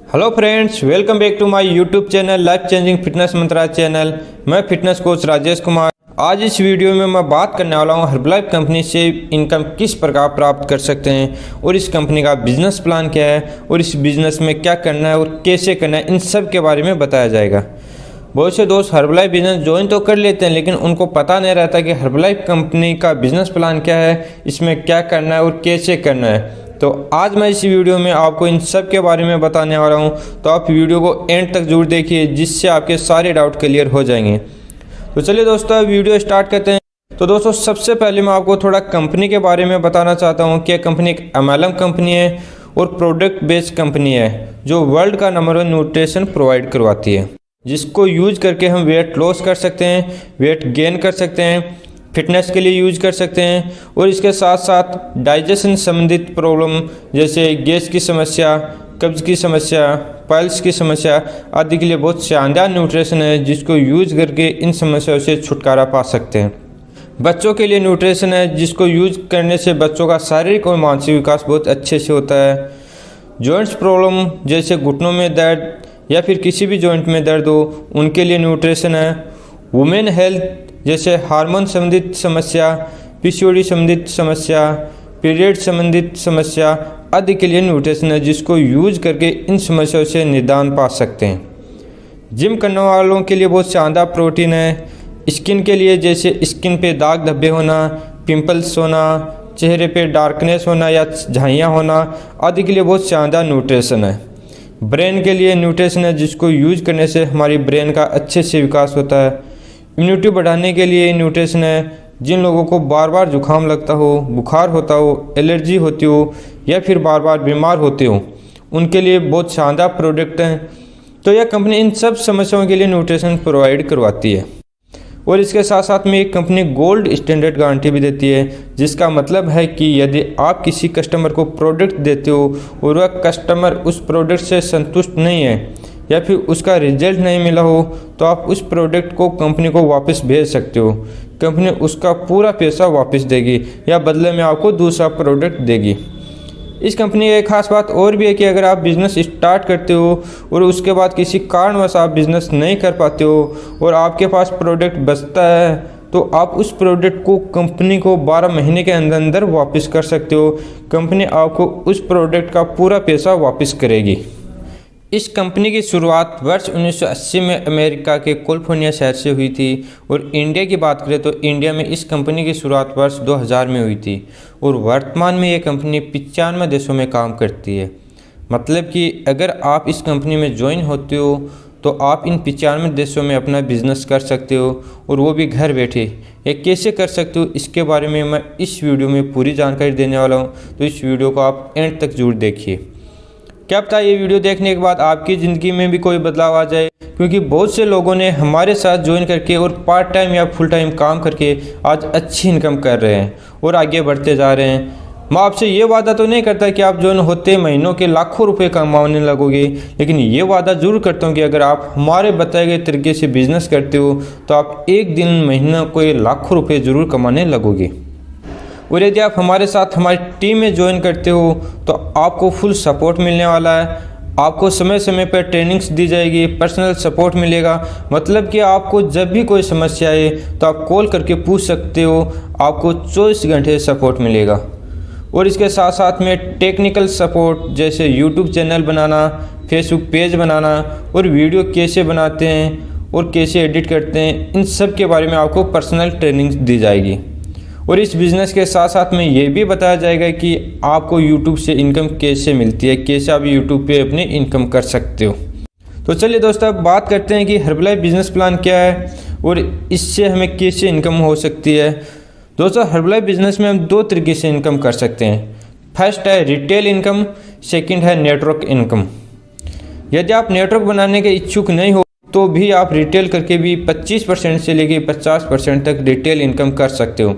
Hello friends, welcome back to my YouTube channel life changing fitness mantra channel. मैं fitness coach Rajesh Kumar. आज इस video में मैं बात करने वाला हूँ हर्बलाइफ कंपनी से इनकम किस प्रकार प्राप्त कर सकते हैं और इस कंपनी का बिजनेस प्लान क्या है और इस बिजनेस में क्या करना है और कैसे करना है, इन सब के बारे में बताया जाएगा। बहुत से दोस्त हर्बलाइफ बिजनेस ज्वाइन तो कर लेते हैं, लेकिन उनको पता नहीं रहता कि हर्बलाइफ कंपनी का बिजनेस प्लान क्या है, इसमें क्या करना है और कैसे करना है। तो आज मैं इस वीडियो में आपको इन सब के बारे में बताने वाला हूं, तो आप वीडियो को एंड तक जरूर देखिए, जिससे आपके सारे डाउट क्लियर हो जाएंगे। तो चलिए दोस्तों, वीडियो स्टार्ट करते हैं। तो दोस्तों, सबसे पहले मैं आपको थोड़ा कंपनी के बारे में बताना चाहता हूं कि कंपनी एक MLM कंपनी है और प्रोडक्ट बेस्ड कंपनी है जो वर्ल्ड का नंबर 1 न्यूट्रिशन प्रोवाइड करवाती है, जिसको यूज करके हम वेट लॉस कर सकते हैं, वेट गेन कर सकते हैं, फिटनेस के लिए यूज कर सकते हैं और इसके साथ साथ डाइजेशन संबंधित प्रॉब्लम जैसे गैस की समस्या, कब्ज की समस्या, पाइल्स की समस्या आदि के लिए बहुत शानदार न्यूट्रिशन है, जिसको यूज करके इन समस्याओं से छुटकारा पा सकते हैं। बच्चों के लिए न्यूट्रिशन है, जिसको यूज करने से बच्चों का शारीरिक और मानसिक विकास बहुत अच्छे से होता है। जॉइंट्स प्रॉब्लम जैसे घुटनों में दर्द या फिर किसी भी जॉइंट में दर्द हो, उनके लिए न्यूट्रिशन है। वुमेन हेल्थ जैसे हार्मोन संबंधित समस्या, PCOD संबंधित समस्या, पीरियड संबंधित समस्या आदि के लिए न्यूट्रिशन है, जिसको यूज करके इन समस्याओं से निदान पा सकते हैं। जिम करने वालों के लिए बहुत शानदार प्रोटीन है। स्किन के लिए जैसे स्किन पे दाग धब्बे होना, पिंपल्स होना, चेहरे पे डार्कनेस होना या झाइयाँ होना आदि के लिए बहुत शानदार न्यूट्रिशन है। ब्रेन के लिए न्यूट्रिशन है, जिसको यूज करने से हमारी ब्रेन का अच्छे से विकास होता है। इम्यूनिटी बढ़ाने के लिए न्यूट्रिशन है। जिन लोगों को बार बार जुकाम लगता हो, बुखार होता हो, एलर्जी होती हो या फिर बार बार बीमार होते हो, उनके लिए बहुत शानदार प्रोडक्ट हैं। तो यह कंपनी इन सब समस्याओं के लिए न्यूट्रिशन प्रोवाइड करवाती है और इसके साथ साथ में एक कंपनी गोल्ड स्टैंडर्ड गारंटी भी देती है, जिसका मतलब है कि यदि आप किसी कस्टमर को प्रोडक्ट देते हो और वह कस्टमर उस प्रोडक्ट से संतुष्ट नहीं है या फिर उसका रिजल्ट नहीं मिला हो, तो आप उस प्रोडक्ट को कंपनी को वापस भेज सकते हो। कंपनी उसका पूरा पैसा वापस देगी या बदले में आपको दूसरा प्रोडक्ट देगी। इस कंपनी की एक खास बात और भी है कि अगर आप बिज़नेस स्टार्ट करते हो और उसके बाद किसी कारणवश आप बिज़नेस नहीं कर पाते हो और आपके पास प्रोडक्ट बचता है, तो आप उस प्रोडक्ट को कंपनी को 12 महीने के अंदर अंदर वापस कर सकते हो। कंपनी आपको उस प्रोडक्ट का पूरा पैसा वापस करेगी। इस कंपनी की शुरुआत वर्ष 1980 में अमेरिका के कैलिफोर्निया शहर से हुई थी और इंडिया की बात करें तो इंडिया में इस कंपनी की शुरुआत वर्ष 2000 में हुई थी और वर्तमान में ये कंपनी 95 देशों में काम करती है। मतलब कि अगर आप इस कंपनी में ज्वाइन होते हो तो आप इन 95 देशों में अपना बिजनेस कर सकते हो और वो भी घर बैठे। ये कैसे कर सकते हो, इसके बारे में मैं इस वीडियो में पूरी जानकारी देने वाला हूँ, तो इस वीडियो को आप एंड तक जरूर देखिए। क्या पता ये वीडियो देखने के बाद आपकी ज़िंदगी में भी कोई बदलाव आ जाए, क्योंकि बहुत से लोगों ने हमारे साथ ज्वाइन करके और पार्ट टाइम या फुल टाइम काम करके आज अच्छी इनकम कर रहे हैं और आगे बढ़ते जा रहे हैं। मैं आपसे ये वादा तो नहीं करता कि आप ज्वाइन होते महीनों के लाखों रुपए कमाने लगोगे, लेकिन ये वादा ज़रूर करता हूँ कि अगर आप हमारे बताए गए तरीके से बिजनेस करते हो तो आप एक दिन महीना कोई लाखों रुपये ज़रूर कमाने लगोगे। और यदि आप हमारे साथ हमारी टीम में ज्वाइन करते हो तो आपको फुल सपोर्ट मिलने वाला है। आपको समय समय पर ट्रेनिंग्स दी जाएगी, पर्सनल सपोर्ट मिलेगा। मतलब कि आपको जब भी कोई समस्या आए तो आप कॉल करके पूछ सकते हो, आपको 24 घंटे सपोर्ट मिलेगा। और इसके साथ साथ में टेक्निकल सपोर्ट जैसे यूट्यूब चैनल बनाना, फेसबुक पेज बनाना और वीडियो कैसे बनाते हैं और कैसे एडिट करते हैं, इन सब के बारे में आपको पर्सनल ट्रेनिंग दी जाएगी। और इस बिज़नेस के साथ साथ में ये भी बताया जाएगा कि आपको YouTube से इनकम कैसे मिलती है, कैसे आप YouTube पे अपने इनकम कर सकते हो। तो चलिए दोस्तों, अब बात करते हैं कि हर्बलाइफ बिजनेस प्लान क्या है और इससे हमें कैसे इनकम हो सकती है। दोस्तों, हर्बलाइफ बिजनेस में हम 2 तरीके से इनकम कर सकते हैं। फर्स्ट है रिटेल इनकम, सेकेंड है नेटवर्क इनकम। यदि आप नेटवर्क बनाने के इच्छुक नहीं हो तो भी आप रिटेल करके भी 25% से लेकर 50% तक रिटेल इनकम कर सकते हो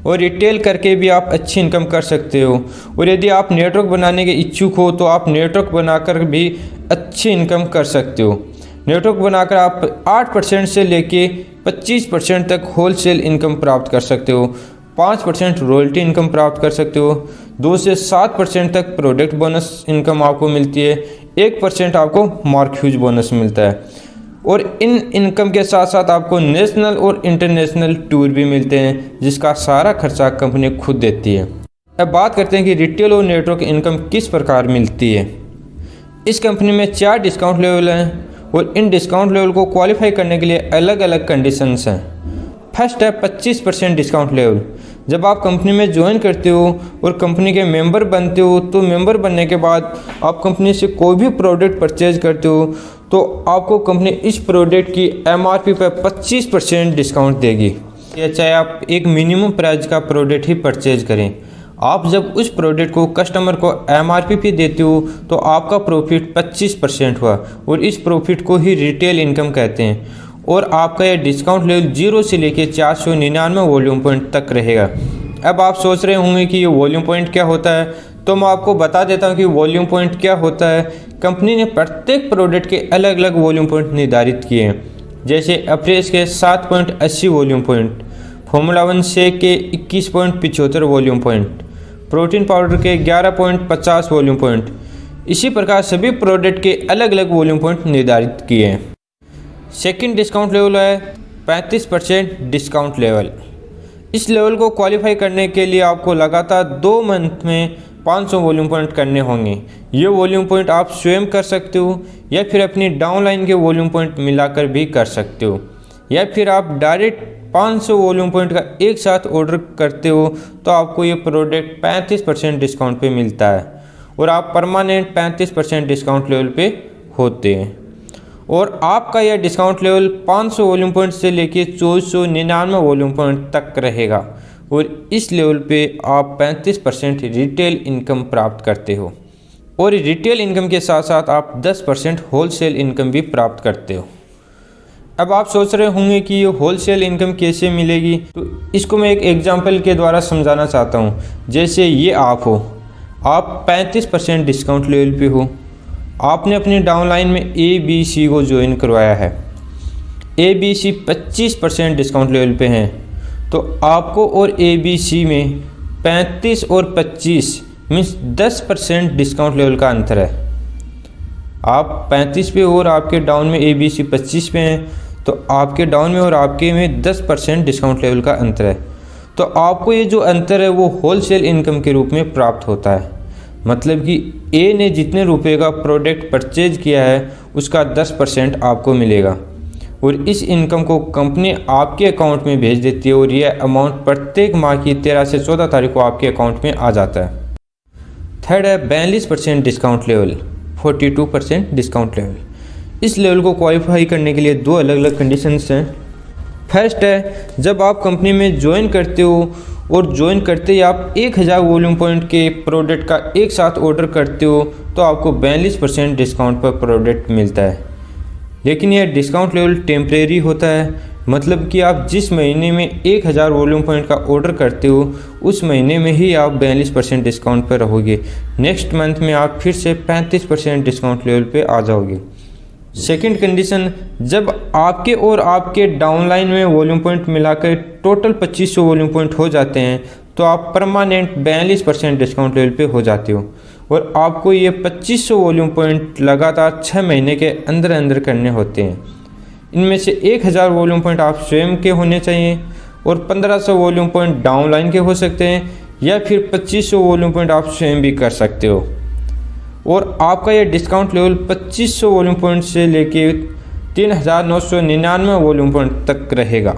और रिटेल करके भी आप अच्छी इनकम कर सकते हो। और यदि आप नेटवर्क बनाने के इच्छुक हो तो आप नेटवर्क बनाकर भी अच्छी इनकम कर सकते हो। नेटवर्क बनाकर आप 8% से लेके 25% तक होलसेल इनकम प्राप्त कर सकते हो, 5% रॉयल्टी इनकम प्राप्त कर सकते हो, 2 से 7% तक प्रोडक्ट बोनस इनकम आपको मिलती है, 1% आपको मार्क बोनस मिलता है। और इन इनकम के साथ साथ आपको नेशनल और इंटरनेशनल टूर भी मिलते हैं, जिसका सारा खर्चा कंपनी खुद देती है। अब बात करते हैं कि रिटेल और नेटवर्क इनकम किस प्रकार मिलती है। इस कंपनी में 4 डिस्काउंट लेवल हैं और इन डिस्काउंट लेवल को क्वालिफाई करने के लिए अलग अलग कंडीशंस हैं। फर्स्ट है 25% डिस्काउंट लेवल। जब आप कंपनी में ज्वाइन करते हो और कंपनी के मेंबर बनते हो, तो मेंबर बनने के बाद आप कंपनी से कोई भी प्रोडक्ट परचेज करते हो तो आपको कंपनी इस प्रोडक्ट की MRP पर 25% डिस्काउंट देगी। या चाहे आप एक मिनिमम प्राइस का प्रोडक्ट ही परचेज करें, आप जब उस प्रोडक्ट को कस्टमर को MRP पे देते हो तो आपका प्रॉफिट 25% हुआ और इस प्रॉफिट को ही रिटेल इनकम कहते हैं। और आपका यह डिस्काउंट लेवल 0 से लेकर 499 वॉल्यूम पॉइंट तक रहेगा। अब आप सोच रहे होंगे कि ये वॉल्यूम पॉइंट क्या होता है, तो मैं आपको बता देता हूँ कि वॉल्यूम पॉइंट क्या होता है। कंपनी ने प्रत्येक प्रोडक्ट के अलग अलग वॉल्यूम पॉइंट निर्धारित किए हैं, जैसे अफ्रेश के 7.80 वॉल्यूम पॉइंट, फॉर्मूला 1 शेक के 21.75 वॉल्यूम पॉइंट, प्रोटीन पाउडर के 11.50 वॉल्यूम पॉइंट। इसी प्रकार सभी प्रोडक्ट के अलग अलग वॉल्यूम पॉइंट निर्धारित किए हैं। सेकंड डिस्काउंट लेवल है 35% डिस्काउंट लेवल। इस लेवल को क्वालिफाई करने के लिए आपको लगातार 2 मंथ में 500 वॉल्यूम पॉइंट करने होंगे। ये वॉल्यूम पॉइंट आप स्वयं कर सकते हो या फिर अपनी डाउनलाइन के वॉल्यूम पॉइंट मिलाकर भी कर सकते हो, या फिर आप डायरेक्ट 500 वॉल्यूम पॉइंट का एक साथ ऑर्डर करते हो तो आपको ये प्रोडक्ट 35% डिस्काउंट पे मिलता है और आप परमानेंट 35% डिस्काउंट लेवल पे होते हैं। और आपका यह डिस्काउंट लेवल 500 वॉल्यूम पॉइंट से लेके 2499 वॉल्यूम पॉइंट तक रहेगा और इस लेवल पे आप 35% रिटेल इनकम प्राप्त करते हो और रिटेल इनकम के साथ साथ आप 10% होलसेल इनकम भी प्राप्त करते हो। अब आप सोच रहे होंगे कि ये होलसेल इनकम कैसे मिलेगी, तो इसको मैं एक एग्जांपल के द्वारा समझाना चाहता हूँ। जैसे ये आप हो, आप 35% डिस्काउंट लेवल पे हो, आपने अपनी डाउनलाइन में ABC को ज्वाइन करवाया है। ABC 25% डिस्काउंट लेवल पे हैं, तो आपको और ABC में 35 और 25 मीन्स 10% डिस्काउंट लेवल का अंतर है। आप 35 पे और आपके डाउन में ABC 25 पे हैं, तो आपके डाउन में और आपके में 10% डिस्काउंट लेवल का अंतर है। तो आपको ये जो अंतर है वो होलसेल इनकम के रूप में प्राप्त होता है। मतलब कि A ने जितने रुपए का प्रोडक्ट परचेज किया है उसका 10% आपको मिलेगा और इस इनकम को कंपनी आपके अकाउंट में भेज देती है और यह अमाउंट प्रत्येक माह की 13 से 14 तारीख को आपके अकाउंट में आ जाता है। थर्ड है 42% डिस्काउंट लेवल, 42% डिस्काउंट लेवल। इस लेवल को क्वालिफाई करने के लिए 2 अलग अलग कंडीशंस हैं। फर्स्ट है जब आप कंपनी में ज्वाइन करते हो और ज्वाइन करते ही आप 1000 वॉल्यूम पॉइंट के प्रोडक्ट का एक साथ ऑर्डर करते हो तो आपको 42% डिस्काउंट पर प्रोडक्ट मिलता है। लेकिन यह डिस्काउंट लेवल टेम्परेरी होता है, मतलब कि आप जिस महीने में 1000 वॉल्यूम पॉइंट का ऑर्डर करते हो उस महीने में ही आप 42% डिस्काउंट पर रहोगे। नेक्स्ट मंथ में आप फिर से 35% डिस्काउंट लेवल पे आ जाओगे। सेकंड कंडीशन, जब आपके और आपके डाउनलाइन में वॉल्यूम पॉइंट मिलाकर टोटल 2500 वॉल्यूम पॉइंट हो जाते हैं तो आप परमानेंट 42% डिस्काउंट लेवल पे हो जाते हो और आपको ये 2500 वॉल्यूम पॉइंट लगातार 6 महीने के अंदर अंदर करने होते हैं। इनमें से 1000 वॉल्यूम पॉइंट आप स्वयं के होने चाहिए और 1500 वॉल्यूम पॉइंट डाउनलाइन के हो सकते हैं या फिर 2500 वॉल्यूम पॉइंट आप स्वयं भी कर सकते हो। और आपका यह डिस्काउंट लेवल 2500 वॉल्यूम पॉइंट से लेके 3999 वॉल्यूम पॉइंट तक रहेगा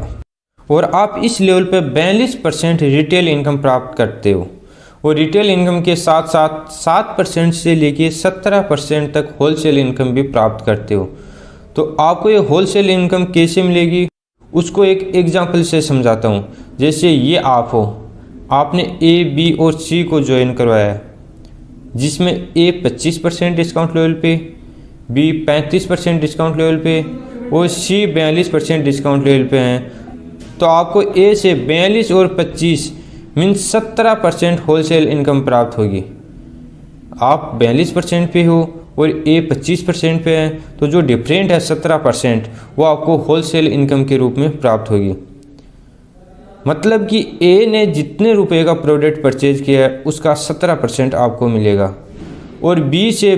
और आप इस लेवल पर 42% रिटेल इनकम प्राप्त करते हो और रिटेल इनकम के साथ साथ 7% से लेके 17% तक होलसेल इनकम भी प्राप्त करते हो। तो आपको ये होलसेल इनकम कैसे मिलेगी उसको एक एग्जांपल से समझाता हूँ। जैसे ये आप हो, आपने A, B और C को ज्वाइन करवाया है, जिसमें A 25% डिस्काउंट लेवल पे, B 35% डिस्काउंट लेवल पे और C 42% डिस्काउंट लेवल पे हैं। तो आपको A से 42 और 25 मीन्स 17% होलसेल इनकम प्राप्त होगी। आप 42% पे हो और A 25% पे है, तो जो डिफरेंट है 17% वो आपको होलसेल इनकम के रूप में प्राप्त होगी। मतलब कि A ने जितने रुपए का प्रोडक्ट परचेज किया है उसका 17% आपको मिलेगा और B से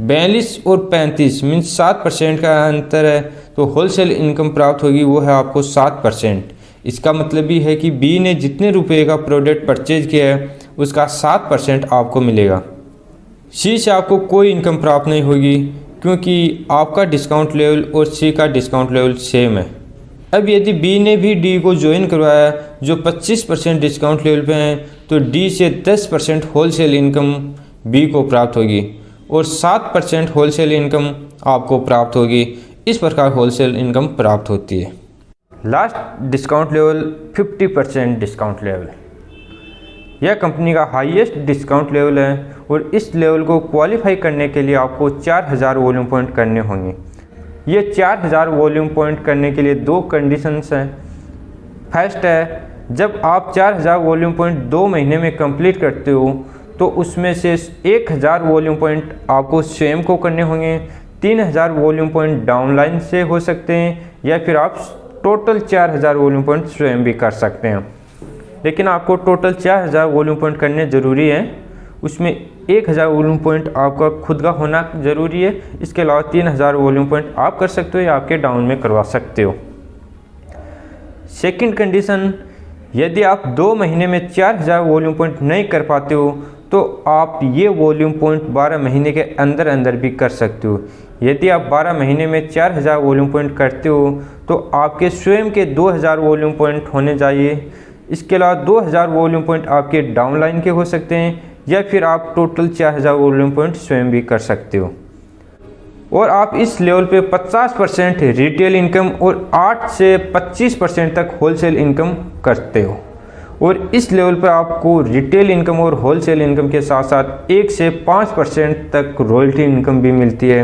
42 और 35 मीन्स 7% का अंतर है, तो होलसेल इनकम प्राप्त होगी वो है आपको 7%। इसका मतलब भी है कि बी ने जितने रुपए का प्रोडक्ट परचेज किया है उसका 7% आपको मिलेगा। सी से आपको कोई इनकम प्राप्त नहीं होगी क्योंकि आपका डिस्काउंट लेवल और सी का डिस्काउंट लेवल सेम है। अब यदि बी ने भी डी को ज्वाइन करवाया जो 25% डिस्काउंट लेवल पे हैं, तो डी से 10% होलसेल इनकम बी को प्राप्त होगी और 7% होलसेल इनकम आपको प्राप्त होगी। इस प्रकार होलसेल इनकम प्राप्त होती है। Last discount level 50% discount level, यह कंपनी का हाईएस्ट डिस्काउंट लेवल है और इस लेवल को क्वालिफाई करने के लिए आपको 4000 वॉल्यूम पॉइंट करने होंगे। ये 4000 वॉल्यूम पॉइंट करने के लिए 2 कंडीशंस हैं। फर्स्ट है, जब आप 4000 वॉल्यूम पॉइंट 2 महीने में कंप्लीट करते हो तो उसमें से 1000 वॉल्यूम पॉइंट आपको स्वयं को करने होंगे, 3000 वॉल्यूम पॉइंट डाउनलाइन से हो सकते हैं या फिर आप टोटल 4000 वॉल्यूम पॉइंट स्वयं भी कर सकते हैं। लेकिन आपको टोटल 4000 वॉल्यूम पॉइंट करने ज़रूरी है, उसमें 1000 वॉल्यूम पॉइंट आपका खुद का होना ज़रूरी है। इसके अलावा 3000 वॉल्यूम पॉइंट आप कर सकते हो या आपके डाउन में करवा सकते हो। सेकंड कंडीशन, यदि आप 2 महीने में 4000 वॉल्यूम पॉइंट नहीं कर पाते हो तो आप ये वॉल्यूम पॉइंट 12 महीने के अंदर अंदर भी कर सकते हो। यदि आप 12 महीने में 4000 वॉल्यूम पॉइंट करते हो तो आपके स्वयं के 2000 वॉल्यूम पॉइंट होने चाहिए। इसके अलावा 2000 वॉल्यूम पॉइंट आपके डाउनलाइन के हो सकते हैं या फिर आप टोटल 4000 वॉल्यूम पॉइंट स्वयं भी कर सकते हो। और आप इस लेवल पे 50% रिटेल इनकम और 8 से 25% तक होलसेल इनकम करते हो। और इस लेवल पे आपको रिटेल इनकम और होलसेल इनकम के साथ साथ 1 से 5% तक रॉयल्टी इनकम भी मिलती है।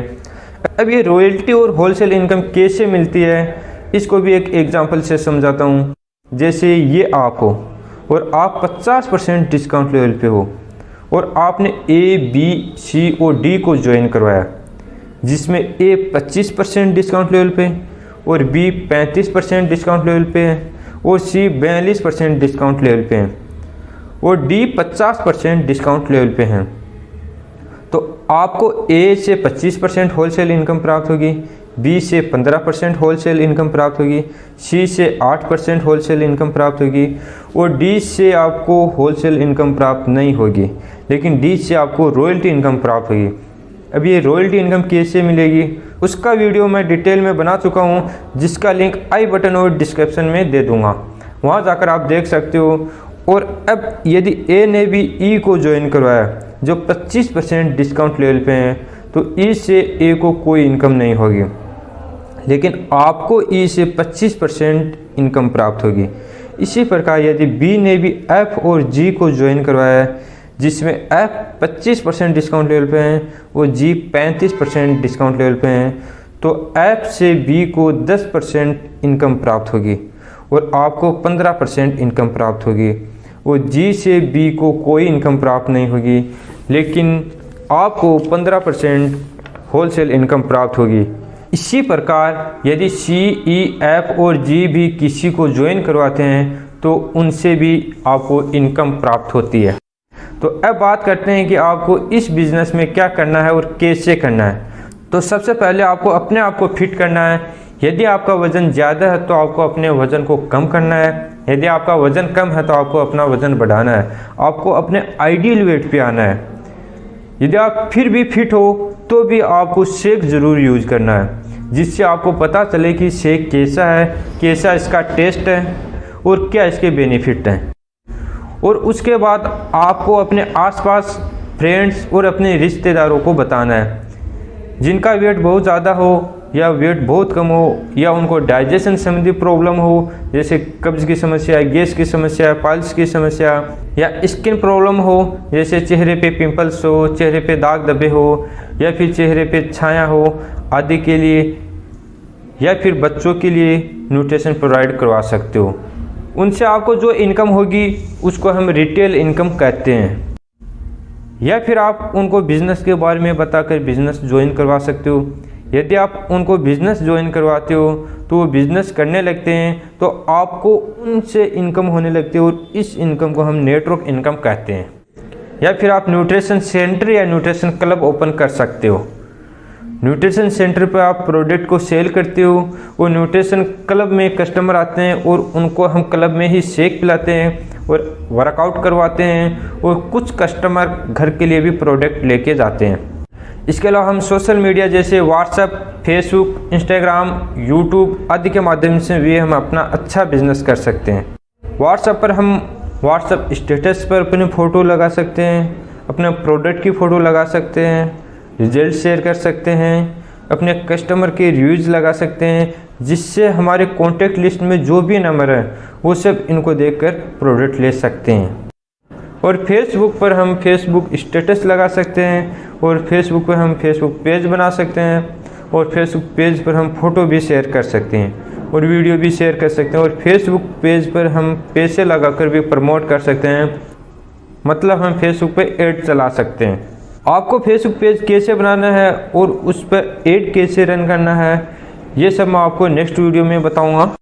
अब ये रॉयल्टी और होलसेल इनकम कैसे मिलती है, इसको भी एक एग्जांपल से समझाता हूँ। जैसे ये आप हो और आप 50% डिस्काउंट लेवल पे हो और आपने ए, बी, सी और डी को ज्वाइन करवाया, जिसमें ए 25% डिस्काउंट लेवल पे और बी 35% डिस्काउंट लेवल पे है और सी 42% डिस्काउंट लेवल पे है और डी 50% डिस्काउंट लेवल पे हैं। तो आपको ए से 25% होलसेल इनकम प्राप्त होगी, बी से 15% होलसेल इनकम प्राप्त होगी, सी से 8% होलसेल इनकम प्राप्त होगी और डी से आपको होलसेल इनकम प्राप्त नहीं होगी, लेकिन डी से आपको रॉयल्टी इनकम प्राप्त होगी। अब ये रॉयल्टी इनकम कैसे मिलेगी उसका वीडियो मैं डिटेल में बना चुका हूँ, जिसका लिंक आई बटन और डिस्क्रिप्शन में दे दूँगा, वहाँ जाकर आप देख सकते हो। और अब यदि ए ने भी ई को ज्वाइन करवाया जो 25% डिस्काउंट लेवल पे हैं, तो ई से ए को कोई इनकम नहीं होगी, लेकिन आपको ई से 25% इनकम प्राप्त होगी। इसी प्रकार यदि बी ने भी एफ और जी को ज्वाइन करवाया है, जिसमें एफ 25% डिस्काउंट लेवल पे हैं और जी 35% डिस्काउंट लेवल पे हैं, तो एफ से बी को 10% इनकम प्राप्त होगी और आपको 15% इनकम प्राप्त होगी और जी से बी को कोई इनकम प्राप्त नहीं होगी, लेकिन आपको 15% होलसेल इनकम प्राप्त होगी। इसी प्रकार यदि सी, ई, एफ और जी भी किसी को ज्वाइन करवाते हैं तो उनसे भी आपको इनकम प्राप्त होती है। तो अब बात करते हैं कि आपको इस बिज़नेस में क्या करना है और कैसे करना है। तो सबसे पहले आपको अपने आप को फिट करना है। यदि आपका वज़न ज़्यादा है तो आपको अपने वज़न को कम करना है, यदि आपका वज़न कम है तो आपको अपना वज़न बढ़ाना है, आपको अपने आइडियल वेट पे आना है। यदि आप फिर भी फिट हो तो भी आपको शेक ज़रूर यूज करना है, जिससे आपको पता चले कि शेक कैसा है, कैसा इसका टेस्ट है और क्या इसके बेनिफिट हैं। और उसके बाद आपको अपने आसपास फ्रेंड्स और अपने रिश्तेदारों को बताना है, जिनका वेट बहुत ज़्यादा हो या वेट बहुत कम हो या उनको डाइजेशन संबंधी प्रॉब्लम हो, जैसे कब्ज़ की समस्या, गैस की समस्या, पाइल्स की समस्या या स्किन प्रॉब्लम हो, जैसे चेहरे पे पिंपल्स हो, चेहरे पे दाग धब्बे हो या फिर चेहरे पे छाया हो आदि के लिए, या फिर बच्चों के लिए न्यूट्रिशन प्रोवाइड करवा सकते हो। उनसे आपको जो इनकम होगी उसको हम रिटेल इनकम कहते हैं। या फिर आप उनको बिज़नेस के बारे में बताकर बिज़नेस ज्वाइन करवा सकते हो। यदि आप उनको बिज़नेस ज्वाइन करवाते हो तो वो बिज़नेस करने लगते हैं तो आपको उनसे इनकम होने लगती है और इस इनकम को हम नेटवर्क इनकम कहते हैं। या फिर आप न्यूट्रिशन सेंटर या न्यूट्रिशन क्लब ओपन कर सकते हो। न्यूट्रिशन सेंटर पर आप प्रोडक्ट को सेल करते हो और न्यूट्रिशन क्लब में कस्टमर आते हैं और उनको हम क्लब में ही शेक पिलाते हैं और वर्कआउट करवाते हैं और कुछ कस्टमर घर के लिए भी प्रोडक्ट लेके जाते हैं। इसके अलावा हम सोशल मीडिया जैसे व्हाट्सएप, फेसबुक, इंस्टाग्राम, यूट्यूब आदि के माध्यम से भी हम अपना अच्छा बिजनेस कर सकते हैं। व्हाट्सएप पर हम व्हाट्सएप स्टेटस पर अपनी फ़ोटो लगा सकते हैं, अपने प्रोडक्ट की फ़ोटो लगा सकते हैं, रिजल्ट शेयर कर सकते हैं, अपने कस्टमर के रिव्यूज़ लगा सकते हैं, जिससे हमारे कॉन्टैक्ट लिस्ट में जो भी नंबर है वो सब इनको देखकर प्रोडक्ट ले सकते हैं। और फेसबुक पर हम फेसबुक स्टेटस लगा सकते हैं और फेसबुक पर हम फेसबुक पेज बना सकते हैं और फेसबुक पेज पर हम फ़ोटो भी शेयर कर सकते हैं और वीडियो भी शेयर कर सकते हैं और फेसबुक पेज पर हम पैसे लगाकर भी प्रमोट कर सकते हैं, मतलब हम फेसबुक पे ऐड चला सकते हैं। आपको फेसबुक पेज कैसे बनाना है और उस पर ऐड कैसे रन करना है, ये सब मैं आपको नेक्स्ट वीडियो में बताऊंगा।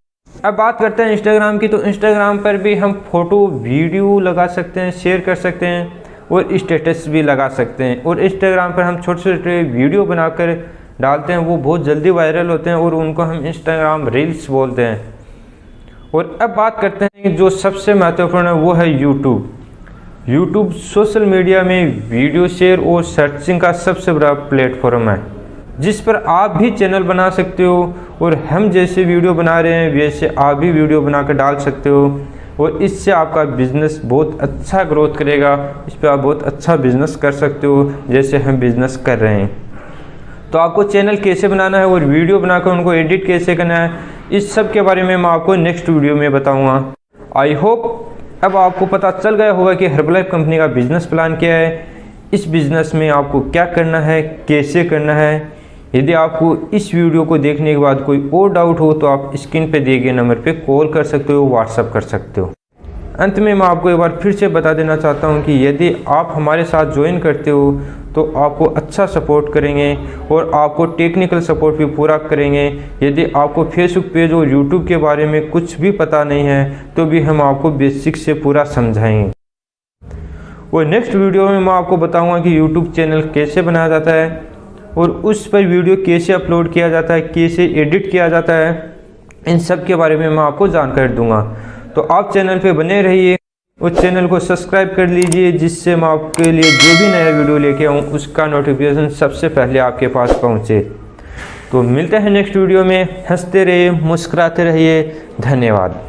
अब बात करते हैं इंस्टाग्राम की। तो इंस्टाग्राम पर भी हम फ़ोटो वीडियो लगा सकते हैं, शेयर कर सकते हैं और स्टेटस भी लगा सकते हैं। और इंस्टाग्राम पर हम छोटे छोटे वीडियो बनाकर डालते हैं, वो बहुत जल्दी वायरल होते हैं और उनको हम इंस्टाग्राम रील्स बोलते हैं। और अब बात करते हैं जो सबसे महत्वपूर्ण है, वो है यूट्यूब। यूट्यूब सोशल मीडिया में वीडियो शेयर और सर्चिंग का सबसे बड़ा प्लेटफॉर्म है, जिस पर आप भी चैनल बना सकते हो और हम जैसे वीडियो बना रहे हैं वैसे आप भी वीडियो बनाकर डाल सकते हो और इससे आपका बिज़नेस बहुत अच्छा ग्रोथ करेगा। इस पर आप बहुत अच्छा बिज़नेस कर सकते हो जैसे हम बिज़नेस कर रहे हैं। तो आपको चैनल कैसे बनाना है और वीडियो बनाकर उनको एडिट कैसे करना है, इस सब के बारे में मैं आपको नेक्स्ट वीडियो में बताऊँगा। आई होप अब आपको पता चल गया होगा कि हर्बलाइफ कंपनी का बिज़नेस प्लान क्या है, इस बिज़नेस में आपको क्या करना है, कैसे करना है। यदि आपको इस वीडियो को देखने के बाद कोई और डाउट हो तो आप स्क्रीन पे दिए गए नंबर पे कॉल कर सकते हो, व्हाट्सएप कर सकते हो। अंत में मैं आपको एक बार फिर से बता देना चाहता हूँ कि यदि आप हमारे साथ ज्वाइन करते हो तो आपको अच्छा सपोर्ट करेंगे और आपको टेक्निकल सपोर्ट भी पूरा करेंगे। यदि आपको फेसबुक पेज और यूट्यूब के बारे में कुछ भी पता नहीं है तो भी हम आपको बेसिक से पूरा समझाएंगे। और नेक्स्ट वीडियो में मैं आपको बताऊँगा कि यूट्यूब चैनल कैसे बनाया जाता है और उस पर वीडियो कैसे अपलोड किया जाता है, कैसे एडिट किया जाता है, इन सब के बारे में मैं आपको जानकारी दूंगा। तो आप चैनल पे बने रहिए और चैनल को सब्सक्राइब कर लीजिए, जिससे मैं आपके लिए जो भी नया वीडियो लेके आऊँ उसका नोटिफिकेशन सबसे पहले आपके पास पहुँचे। तो मिलते हैं नेक्स्ट वीडियो में। हंसते रहिए, मुस्कुराते रहिए। धन्यवाद।